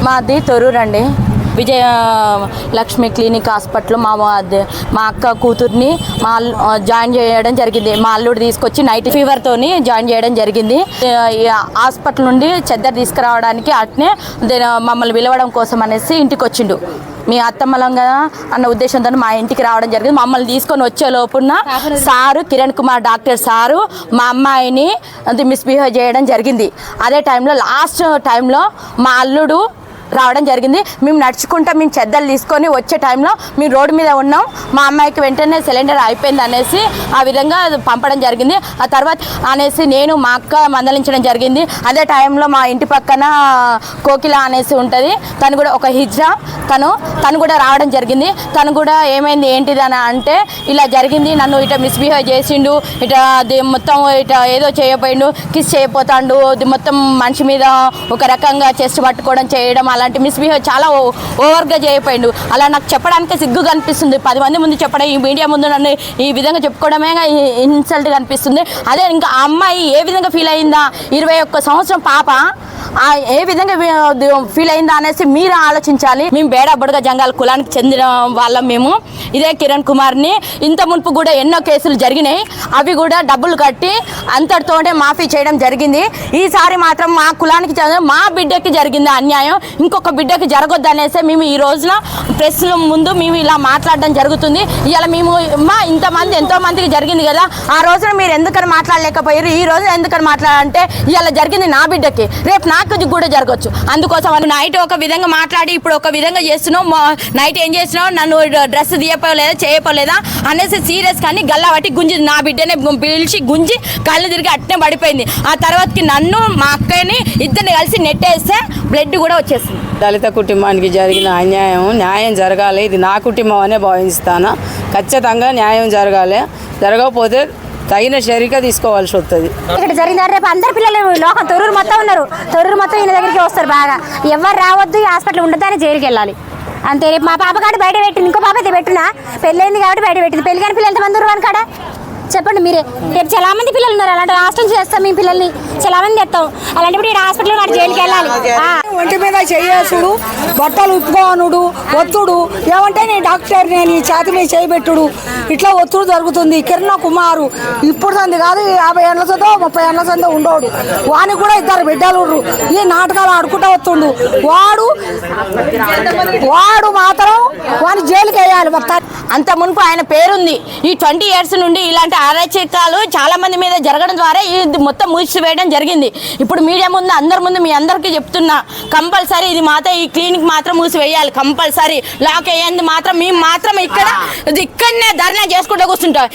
మాది తొర్రూరు అండి. Vijaya Lakshmi clinic hospital మా అక్క కూతుర్ని జాయిన్ చేయడం జరిగింది. మా అల్లుడు తీసుకొచ్చి నైట్ ఫీవర్తోని జాయిన్ చేయడం జరిగింది. హాస్పిటల్ నుండి చెద్దరు తీసుకురావడానికి అట్నే మమ్మల్ని పిలవడం కోసం అనేసి ఇంటికి వచ్చిండు. మీ అత్తమ్మలంగా అన్న ఉద్దేశంతో మా ఇంటికి రావడం జరిగింది. మమ్మల్ని తీసుకొని వచ్చే లోపున sir Kiran Kumar doctor sir మా అమ్మాయిని మిస్బిహేవ్ చేయడం జరిగింది. అదే టైంలో లాస్ట్ టైంలో మా అల్లుడు రావడం జరిగింది. మేము నడుచుకుంటా మేము చెద్దలు తీసుకొని వచ్చే టైంలో మేము రోడ్డు మీద ఉన్నాం. మా అమ్మాయికి వెంటనే సిలిండర్ అయిపోయింది అనేసి ఆ విధంగా పంపడం జరిగింది. ఆ తర్వాత అనేసి నేను మా అక్క మందలించడం జరిగింది. అదే టైంలో మా ఇంటి పక్కన కోకిల అనేసి ఉంటుంది, తను కూడా ఒక హిజ్రా, తను కూడా రావడం జరిగింది. తను కూడా ఏమైంది ఏంటిదని అంటే ఇలా జరిగింది, నన్ను ఇట మిస్బిహేవ్ చేసిండు, ఇట మొత్తం ఇట ఏదో చేయబోయిండు, కిస్ చేయపోతాడు, మొత్తం మనిషి మీద ఒక రకంగా చెస్ట్ పట్టుకోవడం చేయడం అలాంటి మిస్బిహేవ్ చాలా ఓవర్గా చేయపోయిండు. అలా నాకు చెప్పడానికి సిగ్గుగా అనిపిస్తుంది. 10 మంది ముందు చెప్పడం, ఈ మీడియా ముందు నన్ను ఈ విధంగా చెప్పుకోవడమే ఇన్సల్ట్గా అనిపిస్తుంది. అదే ఇంకా ఆ అమ్మాయి ఏ విధంగా ఫీల్ అయిందా, 21 సంవత్సరం పాప ఏ విధంగా ఫీల్ అయిందా అనేసి మీరు ఆలోచించాలి. మేము బేడాబుడుగా జంగాల కులానికి చెందిన వాళ్ళం. మేము ఇదే కిరణ్ కుమార్ని ఇంత మునుపు కూడా ఎన్నో కేసులు జరిగినాయి, అవి కూడా డబ్బులు కట్టి అంతటితోనే మాఫీ చేయడం జరిగింది. ఈసారి మాత్రం మా కులానికి మా బిడ్డకి జరిగింది అన్యాయం, ఇంకొక బిడ్డకి జరగొద్దు అనేసి మేము ఈ రోజున ప్రెస్ ముందు మేము ఇలా మాట్లాడడం జరుగుతుంది. ఇవాళ మేము ఇంతమంది ఎంతో మందికి జరిగింది కదా, ఆ రోజున మీరు ఎందుకని మాట్లాడలేకపోయారు, ఈ రోజు ఎందుకని మాట్లాడాలంటే ఇవాళ జరిగింది నా బిడ్డకి, రేపు నాకు కూడా జరగచ్చు. అందుకోసం నైట్ ఒక విధంగా మాట్లాడి ఇప్పుడు ఒక విధంగా చేస్తున్నావు, నైట్ ఏం చేసినావు, నన్ను డ్రెస్ తీయపోలేదా చేయపోలేదా అనేసి సీరియస్ కానీ గల్లా పట్టి గుంజి నా బిడ్డనే పిలిచి గుంజి కళ్ళు తిరిగి అట్నే పడిపోయింది. ఆ తర్వాతకి నన్ను మా అక్కని ఇద్దరిని కలిసి నెట్టేస్తే బ్లడ్ కూడా వచ్చేసింది. దళిత కుటుంబానికి జరిగిన న్యాయం జరగాలి. ఇది నా కుటుంబం అనే భావిస్తాను. ఖచ్చితంగా న్యాయం జరగాలి. జరగకపోతే తగిన చర్య తీసుకోవాల్సి వస్తుంది. ఇక్కడ జరిగింది రేపు అందరు పిల్లలు లోకం తొర్రూరు మొత్తం ఉన్నారు, తొర్రూరు మొత్తం ఈయన దగ్గరికి వస్తారు. బాగా ఎవరు రావద్దు, ఈ హాస్పిటల్ ఉండదని జైలుకి వెళ్ళాలి అంతే. రేపు మా పాప కాడ బయట పెట్టింది, ఇంకో పాప అయితే పెట్టినా పెళ్ళైంది కాబట్టి బయట పెట్టింది. పెళ్లి కాని పిల్లలు ఎంతమంది ఉన్నారు కాడ చెప్పండి మీరే. రేపు చాలా మంది పిల్లలు ఉన్నారు, అలాంటి హాస్టల్ చేస్తాం మేము పిల్లల్ని చాలా మంది తెస్తాం. అలాంటప్పుడు ఇక్కడ హాస్పిటల్ వాడు జైలుకి వెళ్ళాలి. ఒంటి మీద చేసుడు, బట్టలు ఉప్పుకోనుడు, ఒత్తుడు ఏమంటే నేను డాక్టర్, నేను ఛాతి మీద చేయబెట్టుడు, ఇట్లా ఒత్తుడు జరుగుతుంది. కిరణ్ కుమారు ఇప్పుడు సంది కాదు, 50 ఏళ్ళ సందో 30 ఏళ్ళ సందో ఉండోడు. వానికి కూడా 2 బిడ్డలు, ఈ నాటకాలు ఆడుకుంటా వస్తుండు. వాడు మాత్రం వాని జైలుకి వేయాలి. అంత మునుపు ఆయన పేరుంది. ఈ 20 years నుండి ఇలాంటి అరాచకాలు చాలా మంది మీద జరగడం ద్వారా ఇది మొత్తం మూసివేయడం జరిగింది. ఇప్పుడు మీడియా ముందు అందరి ముందు మీ అందరికీ చెప్తున్నా, కంపల్సరీ ఇది మాత్రం ఈ క్లినిక్ మాత్రం మూసివేయాలి. కంపల్సరీ లాక్ అయ్యేది మాత్రం మేము మాత్రం ఇక్కడనే ధర్నా చేసుకుంటూ కూర్చుంటాం.